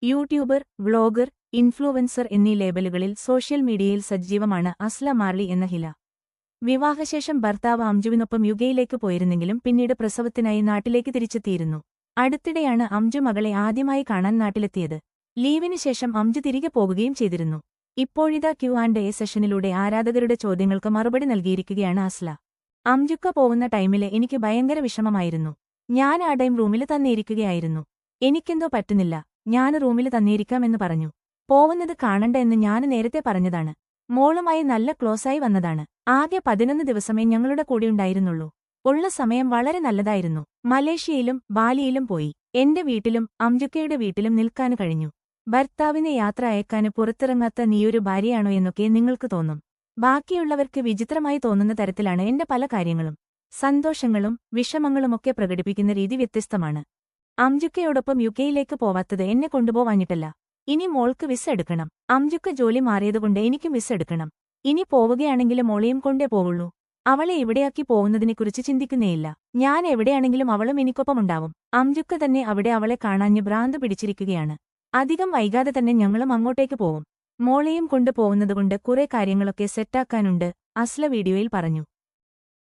YouTuber, vlogger, influencer എന്നീ ലേബലുകളിൽ social മീഡിയയിൽ സജീവമാണ് അസ്ല മാർലി എന്ന ഹില. വിവാഹശേഷം ഭർത്താവ് അംജുവിനൊപ്പം യുകെയിലേക്ക് പോയിരുന്നെങ്കിലും പിന്നീട് പ്രസവത്തിനായി നാട്ടിലേക്ക് തിരിച്ചെത്തിയിരുന്നു. അടുത്തിടെയാണ് അംജു മകളെ ആദ്യമായി കാണാൻ നാട്ടിലെത്തിയത്. ലീവിന് ശേഷം അംജു തിരികെ പോകുകയും ചെയ്തിരുന്നു. ഇപ്പോഴിതാ Q&A സെഷനിലൂടെ ആരാധകരുടെ ചോദ്യങ്ങൾക്ക് മറുപടി നൽകിയിരിക്കുകയാണ് അസ്ല. അംജുക്ക പോകുന്ന ടൈമില് എനിക്ക് ഭയങ്കര വിഷമമായിരുന്നു. ഞാൻ ആ ടൈം റൂമില് തന്നെയിരിക്കുകയായിരുന്നു. എനിക്കെന്തോ പറ്റുന്നില്ല, ഞാന് റൂമില് തന്നെയിരിക്കാമെന്ന് പറഞ്ഞു. പോവുന്നത് കാണണ്ട എന്ന് ഞാന് നേരത്തെ പറഞ്ഞതാണ്. മോളുമായി നല്ല ക്ലോസായി വന്നതാണ്. ആകെ 11 ദിവസമേ ഞങ്ങളുടെ കൂടെയുണ്ടായിരുന്നുള്ളൂ. ഉള്ള സമയം വളരെ നല്ലതായിരുന്നു. മലേഷ്യയിലും ബാലിയിലും പോയി. എന്റെ വീട്ടിലും അംജുക്കയുടെ വീട്ടിലും നിൽക്കാന് കഴിഞ്ഞു. ഭർത്താവിനെ യാത്ര അയക്കാന് പുറത്തിറങ്ങാത്ത നീയൊരു ഭാര്യയാണോ എന്നൊക്കെ നിങ്ങൾക്ക് തോന്നും. ബാക്കിയുള്ളവർക്ക് വിചിത്രമായി തോന്നുന്ന തരത്തിലാണ് എന്റെ പല കാര്യങ്ങളും. സന്തോഷങ്ങളും വിഷമങ്ങളുമൊക്കെ പ്രകടിപ്പിക്കുന്ന രീതി വ്യത്യസ്തമാണ്. അംജുക്കയോടൊപ്പം യുകെയിലേക്ക് പോവാത്തത് എന്നെ കൊണ്ടുപോവാഞ്ഞിട്ടല്ല. ഇനി മോൾക്ക് വിസ എടുക്കണം. അംജുക്ക ജോലി മാറിയതുകൊണ്ട് എനിക്കും വിസ എടുക്കണം. ഇനി പോവുകയാണെങ്കിലും മോളെയും കൊണ്ടേ പോവുള്ളൂ. അവളെ ഇവിടെയാക്കി പോകുന്നതിനെക്കുറിച്ച് ചിന്തിക്കുന്നേയില്ല. ഞാൻ എവിടെയാണെങ്കിലും അവളും എനിക്കൊപ്പമുണ്ടാവും. അംജുക്ക തന്നെ അവിടെ അവളെ കാണാഞ്ഞ് ഭ്രാന്ത് പിടിച്ചിരിക്കുകയാണ്. അധികം വൈകാതെ തന്നെ ഞങ്ങളും അങ്ങോട്ടേക്ക് പോവും. മോളെയും കൊണ്ട് പോകുന്നതുകൊണ്ട് കുറെ കാര്യങ്ങളൊക്കെ സെറ്റാക്കാനുണ്ട്, അസ്ല വീഡിയോയിൽ പറഞ്ഞു.